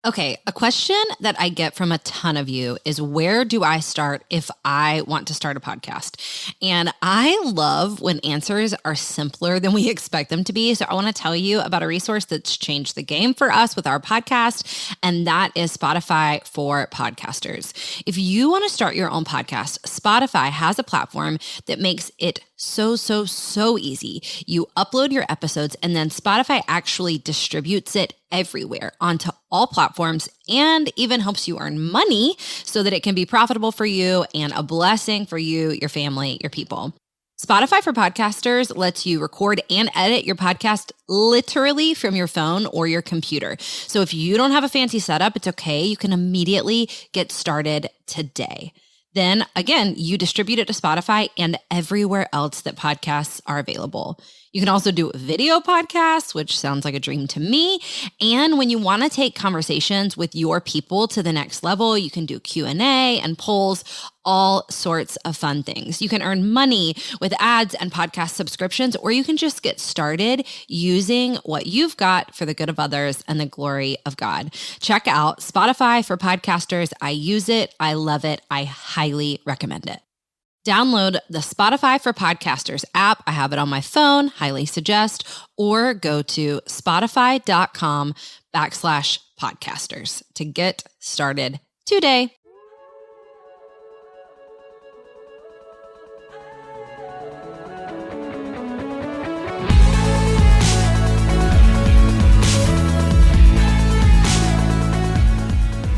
Okay, a question that I get from a ton of you is, where do I start if I want to start a podcast? And I love when answers are simpler than we expect them to be. So I want to tell you about a resource that's changed the game for us with our podcast, and that is Spotify for Podcasters. If you want to start your own podcast, Spotify has a platform that makes it so easy. You upload your episodes and then Spotify actually distributes it everywhere onto all platforms and even helps you earn money so that it can be profitable for you and a blessing for you, your family, your people. Spotify for Podcasters lets you record and edit your podcast literally from your phone or your computer. So if you don't have a fancy setup, it's okay. You can immediately get started today. Then again, you distribute it to Spotify and everywhere else that podcasts are available. You can also do video podcasts, which sounds like a dream to me. And when you want to take conversations with your people to the next level, you can do Q&A and polls, all sorts of fun things. You can earn money with ads and podcast subscriptions, or you can just get started using what you've got for the good of others and the glory of God. Check out Spotify for Podcasters. I use it. I love it. I highly recommend it. Download the Spotify for Podcasters app. I have it on my phone, highly suggest, or go to spotify.com/podcasters to get started today.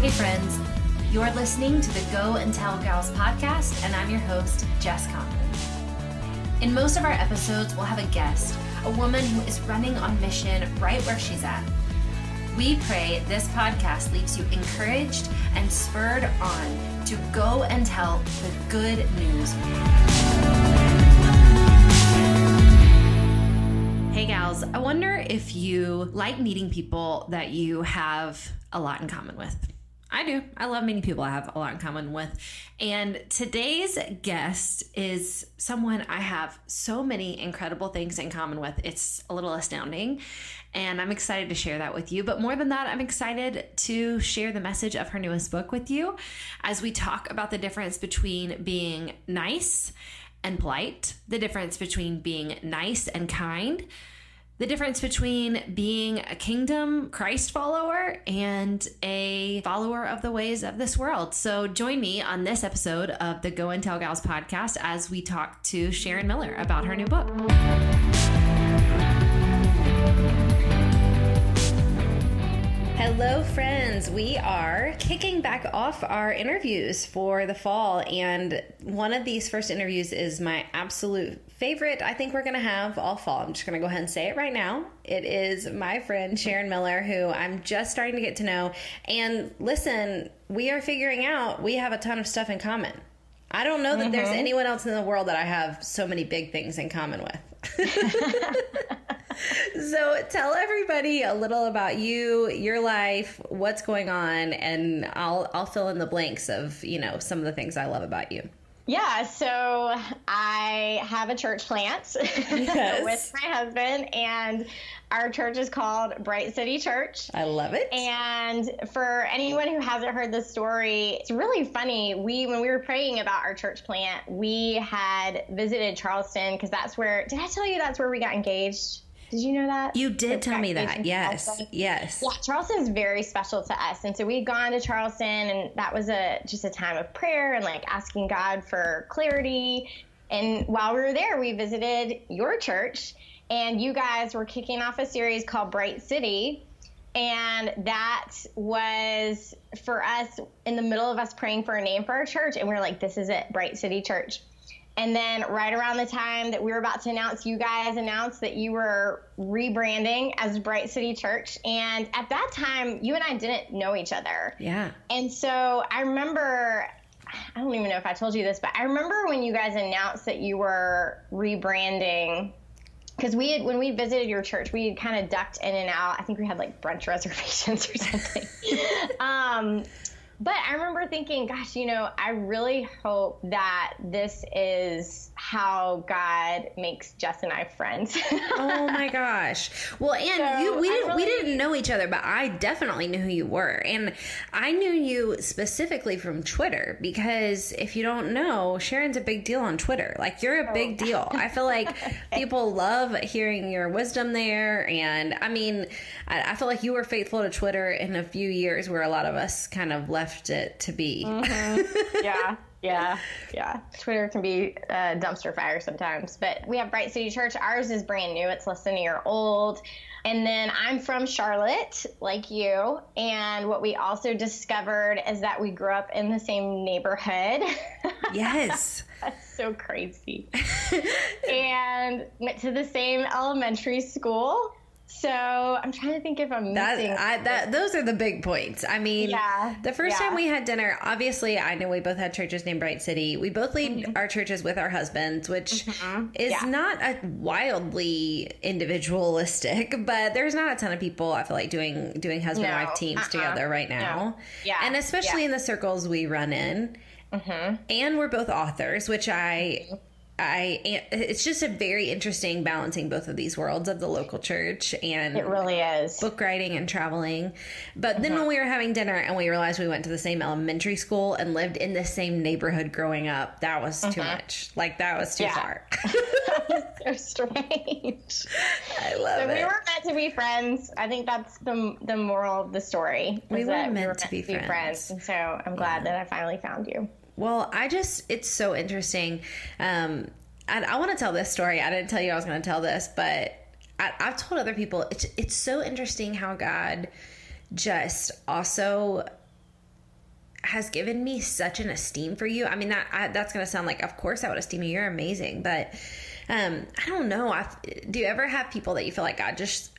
Hey friends, you're listening to the Go and Tell Gals podcast, and I'm your host, Jess Conlon. In most of our episodes, we'll have a guest, a woman who is running on mission right where she's at. We pray this podcast leaves you encouraged and spurred on to go and tell the good news. Hey gals, I wonder if you like meeting people that you have a lot in common with. I do. I love meeting people I have a lot in common with. And today's guest is someone I have so many incredible things in common with. It's a little astounding. And I'm excited to share that with you. But more than that, I'm excited to share the message of her newest book with you as we talk about the difference between being nice and polite, the difference between being nice and kind, the difference between being a kingdom Christ follower and a follower of the ways of this world. So join me on this episode of the Go and Tell Gals podcast as we talk to Sharon Miller about her new book. Hello, friends. We are kicking back off our interviews for the fall, and one of these first interviews is my absolute favorite I think we're going to have all fall. I'm just going to go ahead and say it right now. It is my friend Sharon Miller, who I'm just starting to get to know. And listen, we are figuring out we have a ton of stuff in common. I don't know that there's anyone else in the world that I have so many big things in common with. So tell everybody a little about you, your life, what's going on, and I'll fill in the blanks of, some of the things I love about you. Yeah, so I have a church plant with my husband, and our church is called Bright City Church. I love it. And for anyone who hasn't heard the story, it's really funny. When we were praying about our church plant, we had visited Charleston because did I tell you that's where we got engaged? Did you know that? You did tell me that. Yes. Yeah, Charleston is very special to us. And so we'd gone to Charleston, and that was just a time of prayer and asking God for clarity. And while we were there, we visited your church, and you guys were kicking off a series called Bright City. And that was for us in the middle of us praying for a name for our church. And we were like, this is it, Bright City Church. And then right around the time that we were about to announce, you guys announced that you were rebranding as Bright City Church. And at that time, you and I didn't know each other. Yeah. And so I remember, I don't even know if I told you this, but I remember when you guys announced that you were rebranding, because when we visited your church, we had kind of ducked in and out. I think we had brunch reservations or something. But I remember thinking, gosh, I really hope that this is how God makes Jess and I friends. Oh my gosh. Well, and we didn't know each other, but I definitely knew who you were. And I knew you specifically from Twitter, because if you don't know, Sharon's a big deal on Twitter. Like, you're a big deal. I feel like people love hearing your wisdom there. And I mean, I feel like you were faithful to Twitter in a few years where a lot of us kind of left it to be. Mm-hmm. Yeah. Twitter can be a dumpster fire sometimes, but we have Bright City Church. Ours is brand new. It's less than a year old. And then I'm from Charlotte, like you. And what we also discovered is that we grew up in the same neighborhood. Yes. That's so crazy. And went to the same elementary school. So I'm trying to think if I'm missing. Those are the big points. I mean, the first time we had dinner, obviously, I know we both had churches named Bright City. We both lead our churches with our husbands, which is not a wildly individualistic, but there's not a ton of people, I feel like, doing husband-wife teams together right now. No. Yeah. And especially in the circles we run in. And we're both authors, which it's just a very interesting balancing both of these worlds of the local church and it really is book writing and traveling. But then when we were having dinner and we realized we went to the same elementary school and lived in the same neighborhood growing up, that was too much. Like, that was too far. So strange. I love it. We were meant to be friends. I think that's the moral of the story. We were meant to be friends. And so I'm glad that I finally found you. Well, it's so interesting. I want to tell this story. I didn't tell you I was going to tell this, but I've told other people, it's so interesting how God just also has given me such an esteem for you. I mean, that's going to sound like, of course I would esteem you. You're amazing. But I don't know. Do you ever have people that you feel like God just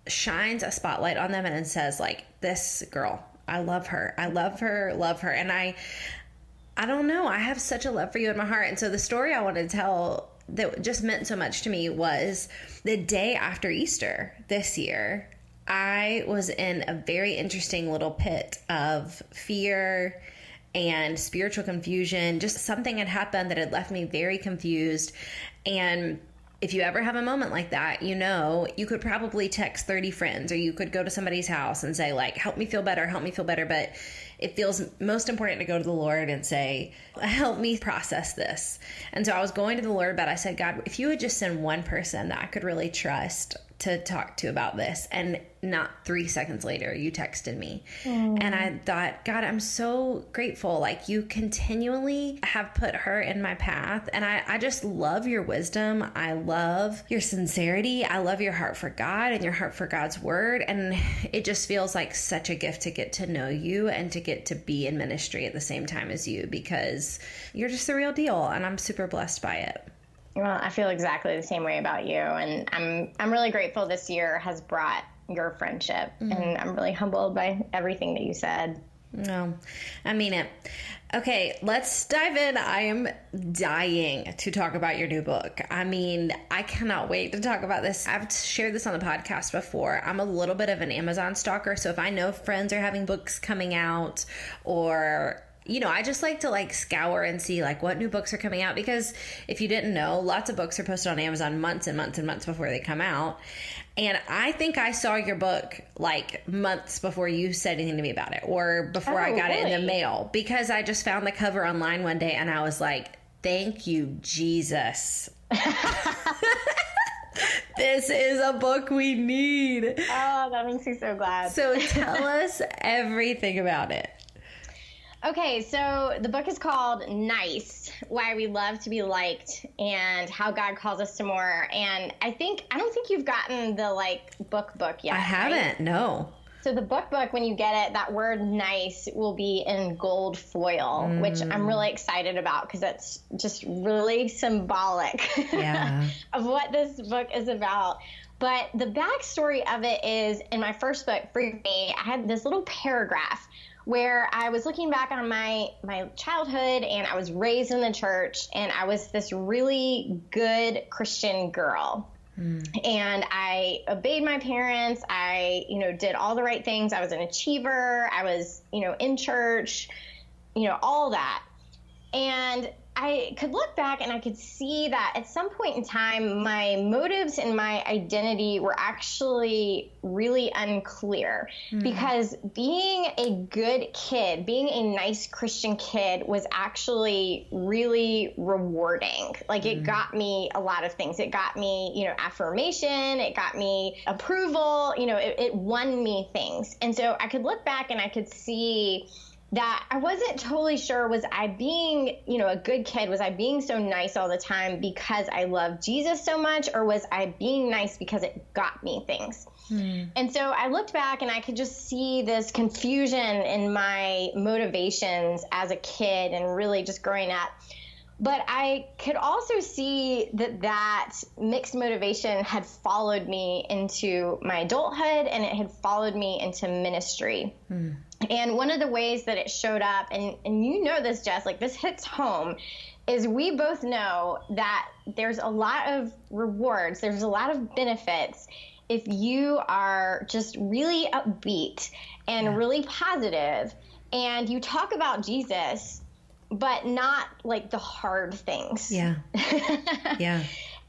shines a spotlight on them and says, like, this girl, I love her. I love her, love her. And I don't know. I have such a love for you in my heart. And so the story I wanted to tell that just meant so much to me was the day after Easter this year. I was in a very interesting little pit of fear and spiritual confusion. Just something had happened that had left me very confused. And if you ever have a moment like that, you could probably text 30 friends, or you could go to somebody's house and say, like, help me feel better. But it feels most important to go to the Lord and say, help me process this. And so I was going to the Lord, but I said, God, if you would just send one person that I could really trust to talk to about this. And not 3 seconds later, you texted me. And I thought, God, I'm so grateful. Like, you continually have put her in my path. And I just love your wisdom. I love your sincerity. I love your heart for God and your heart for God's word. And it just feels like such a gift to get to know you and to get to be in ministry at the same time as you, because you're just the real deal. And I'm super blessed by it. Well, I feel exactly the same way about you. And I'm really grateful this year has brought your friendship. And I'm really humbled by everything that you said. No, I mean it. Okay, let's dive in. I am dying to talk about your new book. I mean, I cannot wait to talk about this. I've shared this on the podcast before. I'm a little bit of an Amazon stalker. So if I know friends are having books coming out, or I just like to scour and see what new books are coming out, because if you didn't know, lots of books are posted on Amazon months and months and months before they come out. And I think I saw your book months before you said anything to me about it, or before I got it in the mail, because I just found the cover online one day and I was like, thank you, Jesus. This is a book we need. Oh, that makes me so glad. So tell us everything about it. Okay, so the book is called Nice, Why We Love to Be Liked and How God Calls Us to More. And I don't think you've gotten the book yet. I haven't, right? No. So the book, when you get it, that word nice will be in gold foil, which I'm really excited about, because that's just really symbolic of what this book is about. But the backstory of it is, in my first book, for me, I had this little paragraph where I was looking back on my childhood, and I was raised in the church, and I was this really good Christian girl. And I obeyed my parents. I, did all the right things. I was an achiever. I was, in church, all that. And I could look back and I could see that at some point in time, my motives and my identity were actually really unclear, because being a good kid, being a nice Christian kid was actually really rewarding. Like it got me a lot of things. It got me, affirmation. It got me approval. It won me things. And so I could look back and I could see that I wasn't totally sure, was I being, a good kid? Was I being so nice all the time because I loved Jesus so much? Or was I being nice because it got me things? And so I looked back and I could just see this confusion in my motivations as a kid and really just growing up. But I could also see that mixed motivation had followed me into my adulthood, and it had followed me into ministry. And one of the ways that it showed up, and this, Jess, like this hits home, is we both know that there's a lot of rewards, there's a lot of benefits if you are just really upbeat and really positive, and you talk about Jesus, but not like the hard things. Yeah. Yeah.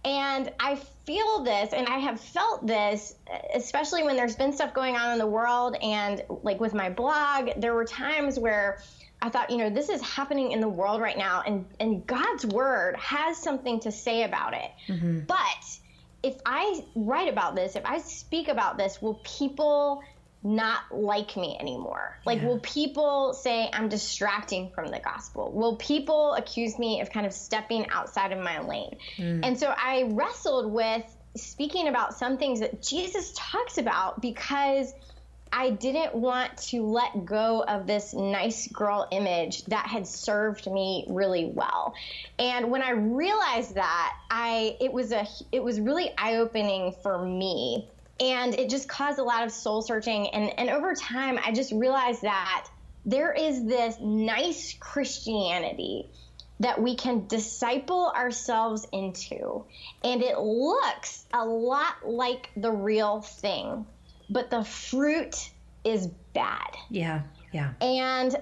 And I feel this, and I have felt this, especially when there's been stuff going on in the world. And like with my blog, there were times where I thought, this is happening in the world right now, and God's word has something to say about it. But if I write about this, if I speak about this, will people not like me anymore? Like, will people say I'm distracting from the gospel? Will people accuse me of kind of stepping outside of my lane? And so I wrestled with speaking about some things that Jesus talks about, because I didn't want to let go of this nice girl image that had served me really well. And when I realized that, it was really eye-opening for me. And it just caused a lot of soul searching. And over time, I just realized that there is this nice Christianity that we can disciple ourselves into. And it looks a lot like the real thing, but the fruit is bad. Yeah. Yeah. And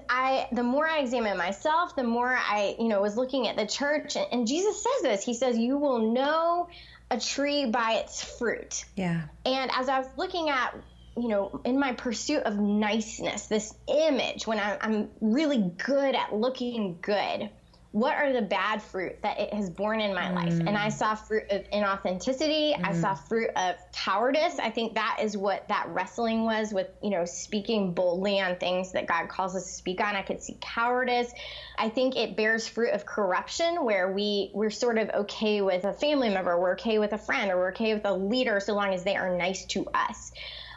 the more I examine myself, the more I, was looking at the church, and Jesus says this, he says, you will know a tree by its fruit. Yeah. And as I was looking at, in my pursuit of niceness, this image, when I'm really good at looking good, what are the bad fruit that it has borne in my life? And I saw fruit of inauthenticity. I saw fruit of cowardice. I think that is what that wrestling was with, speaking boldly on things that God calls us to speak on. I could see cowardice. I think it bears fruit of corruption, where we're sort of okay with a family member, we're okay with a friend, or we're okay with a leader so long as they are nice to us.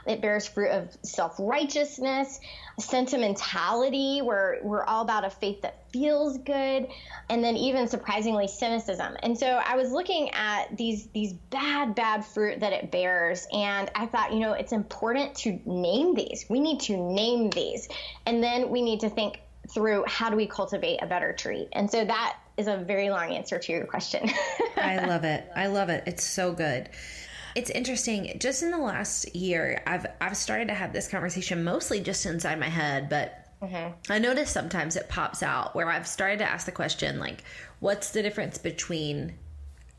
It bears fruit of self-righteousness, sentimentality, where we're all about a faith that feels good, and then even surprisingly cynicism. And so I was looking at these bad fruit that it bears, and I thought, it's important to name these. We need to name these, and then we need to think through, how do we cultivate a better tree? And so that is a very long answer to your question. I love it. I love it. It's so good. It's interesting. Just in the last year, I've started to have this conversation mostly just inside my head, but I notice sometimes it pops out where I've started to ask the question, like, what's the difference between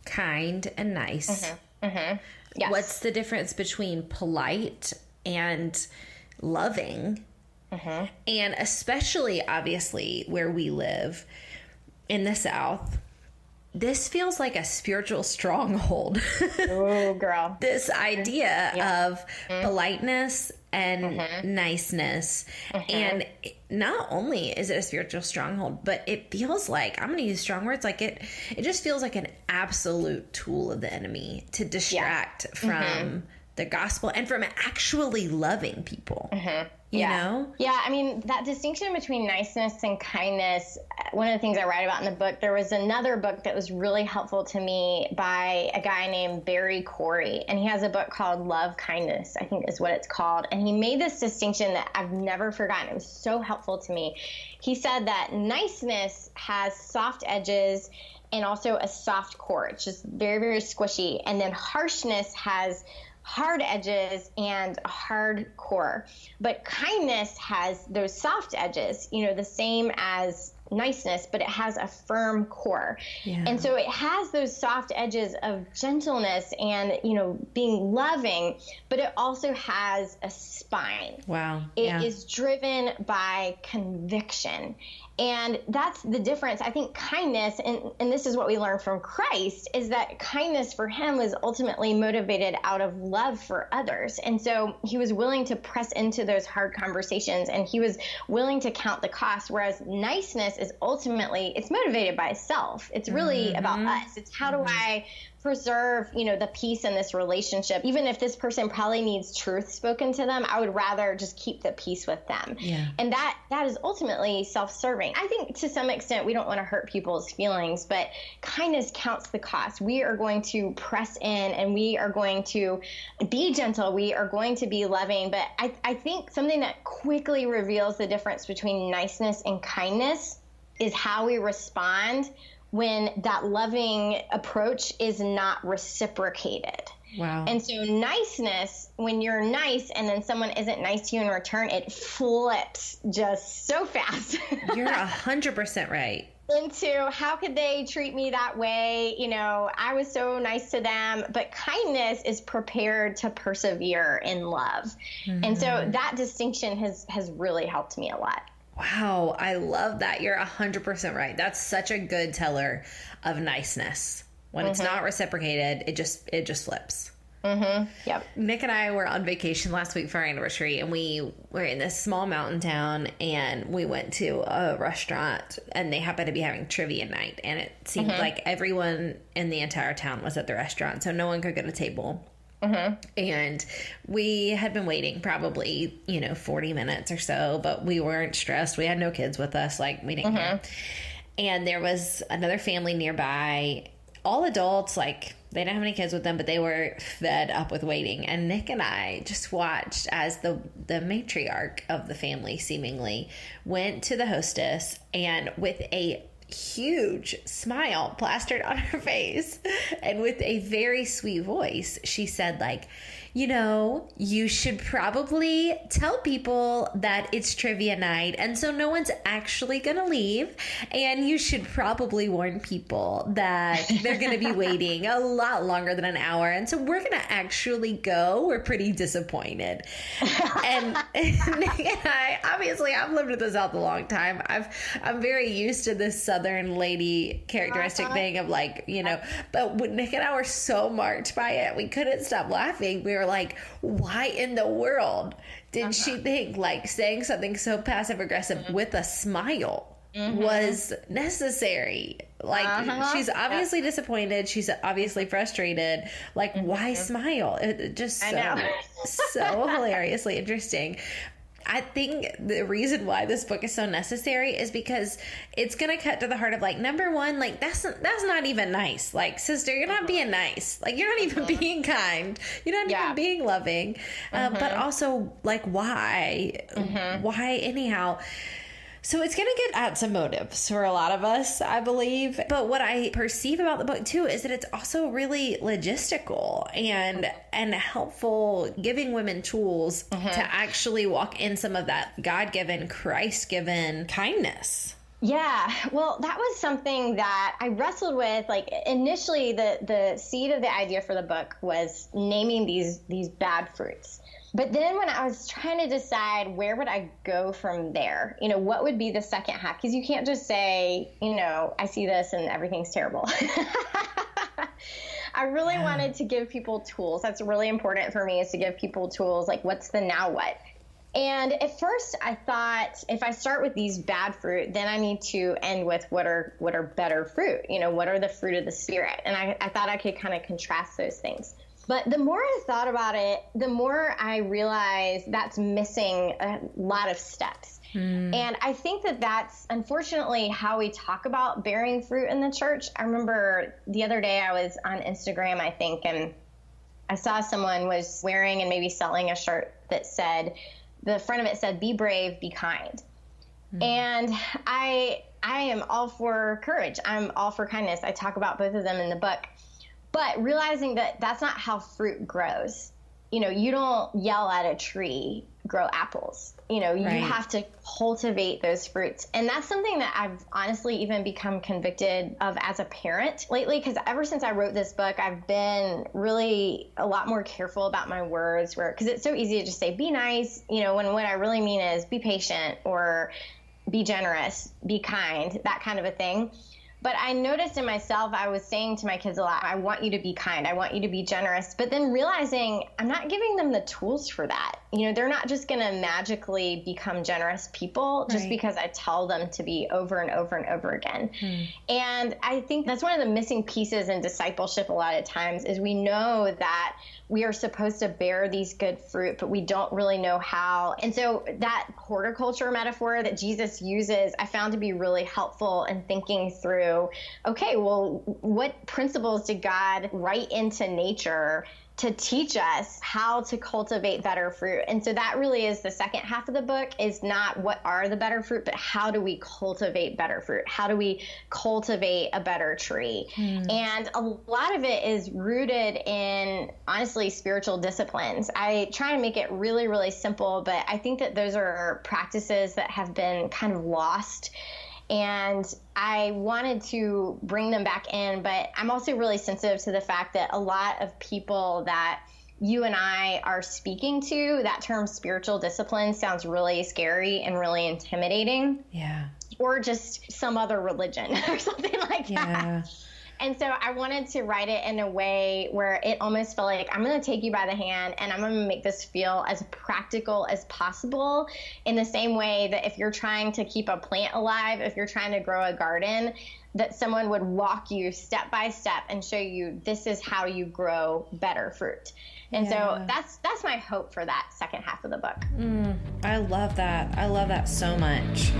kind and nice? Yes. What's the difference between polite and loving? And especially, obviously, where we live in the South, this feels like a spiritual stronghold. Oh, girl. This idea of politeness and niceness. And not only is it a spiritual stronghold, but it feels like, I'm going to use strong words, like it just feels like an absolute tool of the enemy to distract from the gospel and from actually loving people. You know? Yeah, I mean, that distinction between niceness and kindness, one of the things I write about in the book, there was another book that was really helpful to me by a guy named Barry Corey, and he has a book called Love Kindness, I think is what it's called, and he made this distinction that I've never forgotten. It was so helpful to me. He said that niceness has soft edges and also a soft core. It's just very, very squishy. And then harshness has hard edges and a hard core. But kindness has those soft edges, the same as niceness, but it has a firm core. Yeah. And so it has those soft edges of gentleness and, being loving, but it also has a spine. Wow. It is driven by conviction. And that's the difference. I think kindness, and this is what we learn from Christ, is that kindness for him was ultimately motivated out of love for others. And so he was willing to press into those hard conversations, and he was willing to count the cost, whereas niceness is ultimately, it's motivated by self. It's really about us. It's how do I preserve, the peace in this relationship. Even if this person probably needs truth spoken to them, I would rather just keep the peace with them. Yeah. And that is ultimately self-serving. I think to some extent we don't want to hurt people's feelings, but kindness counts the cost. We are going to press in and we are going to be gentle. We are going to be loving. But I think something that quickly reveals the difference between niceness and kindness is how we respond when that loving approach is not reciprocated. Wow. And so niceness, when you're nice and then someone isn't nice to you in return, it flips just so fast. You're 100% right. Into how could they treat me that way? I was so nice to them, but kindness is prepared to persevere in love. And so that distinction has really helped me a lot. Wow, I love that. You're 100% right. That's such a good teller of niceness. When it's not reciprocated, it just flips. Yep. Nick and I were on vacation last week for our anniversary, and we were in this small mountain town, and we went to a restaurant, and they happened to be having trivia night, and it seemed like everyone in the entire town was at the restaurant, so no one could get a table. And we had been waiting probably, 40 minutes or so, but we weren't stressed. We had no kids with us. We didn't care. And there was another family nearby, all adults, they didn't have any kids with them, but they were fed up with waiting. And Nick and I just watched as the matriarch of the family seemingly went to the hostess and with a huge smile plastered on her face and with a very sweet voice, she said, you should probably tell people that it's trivia night, and so no one's actually gonna leave, and you should probably warn people that they're gonna be waiting a lot longer than an hour, and so we're gonna actually go. We're pretty disappointed. And Nick and I, obviously, I've lived with the South a long time. I'm very used to this Southern lady characteristic thing of but when Nick and I were so marked by it, we couldn't stop laughing. We were like, why in the world did she think saying something so passive aggressive with a smile was necessary? She's obviously disappointed. She's obviously frustrated. Why smile? It just so hilariously interesting. I think the reason why this book is so necessary is because it's going to cut to the heart of number one, that's not even nice. Sister, you're not being nice. You're not even being kind. You're not even being loving. But also why? Why anyhow? So it's going to get at some motives for a lot of us, I believe. But what I perceive about the book, too, is that it's also really logistical and helpful, giving women tools to actually walk in some of that God-given, Christ-given kindness. Yeah, well, that was something that I wrestled with. Initially, the seed of the idea for the book was naming these bad fruits. But then when I was trying to decide where would I go from there, what would be the second half? Because you can't just say, I see this and everything's terrible. I really wanted to give people tools. That's really important for me, is to give people tools. What's the now what? And at first I thought, if I start with these bad fruit, then I need to end with what are better fruit? What are the fruit of the Spirit? And I thought I could kind of contrast those things. But the more I thought about it, the more I realized that's missing a lot of steps. And I think that's unfortunately how we talk about bearing fruit in the church. I remember the other day I was on Instagram, I think, and I saw someone was wearing and maybe selling a shirt that said, the front of it said, "Be brave, be kind." And I I am all for courage. I'm all for kindness. I talk about both of them in the book. But realizing that that's not how fruit grows. You don't yell at a tree, grow apples. You have to cultivate those fruits. And that's something that I've honestly even become convicted of as a parent lately, because ever since I wrote this book, I've been really a lot more careful about my words, because it's so easy to just say, be nice, when what I really mean is be patient or be generous, be kind, that kind of a thing. But I noticed in myself, I was saying to my kids a lot, I want you to be kind. I want you to be generous. But then realizing I'm not giving them the tools for that. They're not just going to magically become generous people just because I tell them to be over and over and over again. And I think that's one of the missing pieces in discipleship a lot of times is we know that we are supposed to bear these good fruit, but we don't really know how. And so that horticulture metaphor that Jesus uses, I found to be really helpful in thinking through, okay, well, what principles did God write into nature to teach us how to cultivate better fruit? And so that really is the second half of the book, is not what are the better fruit, but how do we cultivate better fruit? How do we cultivate a better tree? And a lot of it is rooted in, honestly, spiritual disciplines. I try and make it really, really simple, but I think that those are practices that have been kind of lost. And I wanted to bring them back in, but I'm also really sensitive to the fact that a lot of people that you and I are speaking to, that term spiritual discipline sounds really scary and really intimidating. Yeah. Or just some other religion or something like that. And so I wanted to write it in a way where it almost felt like I'm going to take you by the hand and I'm going to make this feel as practical as possible, in the same way that if you're trying to keep a plant alive, if you're trying to grow a garden, that someone would walk you step by step and show you this is how you grow better fruit. And so that's my hope for that second half of the book. I love that. I love that so much.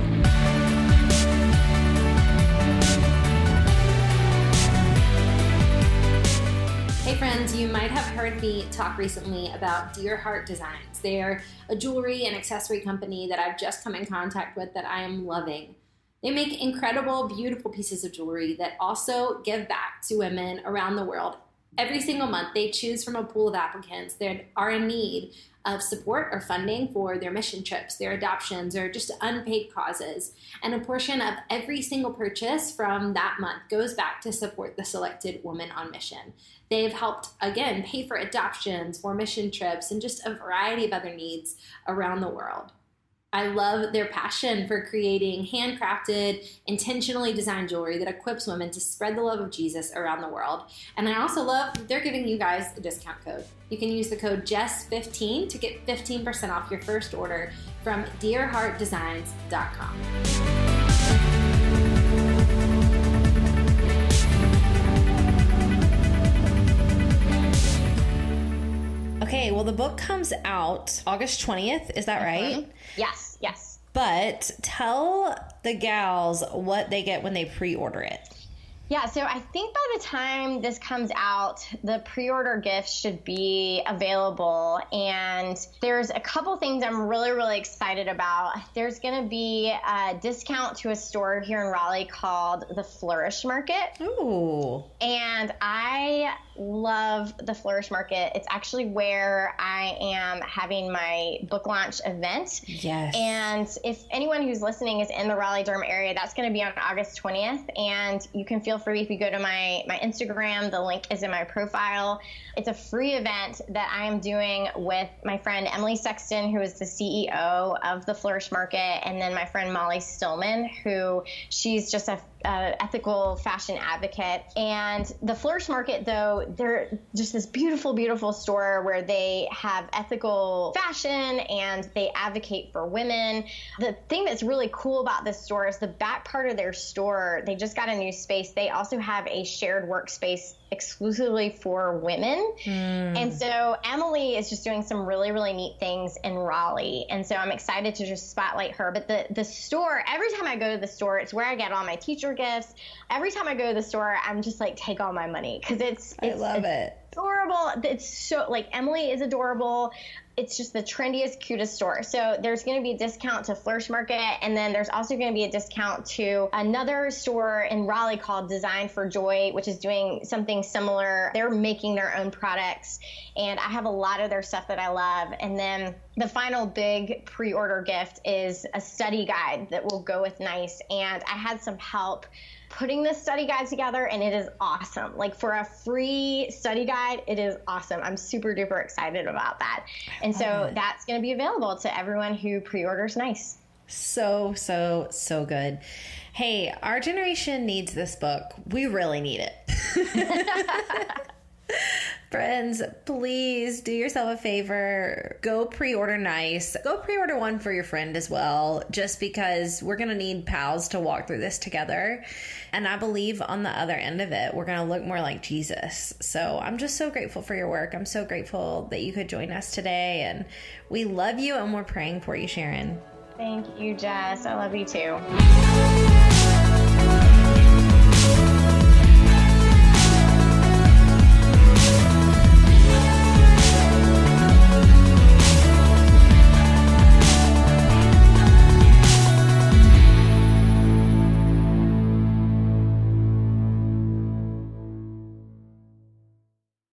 Hey friends, you might have heard me talk recently about Dear Heart Designs. They're a jewelry and accessory company that I've just come in contact with that I am loving. They make incredible, beautiful pieces of jewelry that also give back to women around the world. Every single month, they choose from a pool of applicants that are in need of support or funding for their mission trips, their adoptions, or just unpaid causes. And a portion of every single purchase from that month goes back to support the selected woman on mission. They've helped, again, pay for adoptions, for mission trips, and just a variety of other needs around the world. I love their passion for creating handcrafted, intentionally designed jewelry that equips women to spread the love of Jesus around the world. And I also love that they're giving you guys a discount code. You can use the code JESS15 to get 15% off your first order from dearheartdesigns.com. Okay, well, the book comes out August 20th. Is that right? Yes. But tell the gals what they get when they pre-order it. Yeah, so I think by the time this comes out, the pre-order gifts should be available. And there's a couple things I'm really, really excited about. There's going to be a discount to a store here in Raleigh called the Flourish Market. Ooh. And I love the Flourish Market. It's actually where I am having my book launch event. Yes. And if anyone who's listening is in the Raleigh-Durham area, that's going to be on August 20th. And you can feel free, if you go to my Instagram, the link is in my profile. It's a free event that I am doing with my friend Emily Sexton, who is the CEO of the Flourish Market, and then my friend Molly Stillman, who she's just a ethical fashion advocate. And the Flourish Market, though, they're just this beautiful, beautiful store where they have ethical fashion and they advocate for women. The thing that's really cool about this store is the back part of their store, they just got a new space. They also have a shared workspace exclusively for women. And so Emily is just doing some really, really neat things in Raleigh. And so I'm excited to just spotlight her. But the store, every time I go to the store, it's where I get all my teacher gifts. Every time I go to the store, I'm just like, take all my money, because it's I love it. adorable. It's so, like, Emily is adorable. It's just the trendiest, cutest store. So there's going to be a discount to Flourish Market, and then there's also going to be a discount to another store in Raleigh called Design for Joy, which is doing something similar. They're making their own products, and I have a lot of their stuff that I love. And then the final big pre-order gift is a study guide that will go with Nice, and I had some help putting this study guide together, and it is awesome. Like, for a free study guide, it is awesome. I'm super duper excited about that. And so that's going to be available to everyone who pre-orders Nice. So good. Hey, our generation needs this book. We really need it. Friends, please do yourself a favor. Go pre-order Nice. Go pre-order one for your friend as well, just because we're going to need pals to walk through this together. And I believe on the other end of it, we're going to look more like Jesus. So I'm just so grateful for your work. I'm so grateful that you could join us today. And we love you, and we're praying for you, Sharon. Thank you, Jess. I love you too.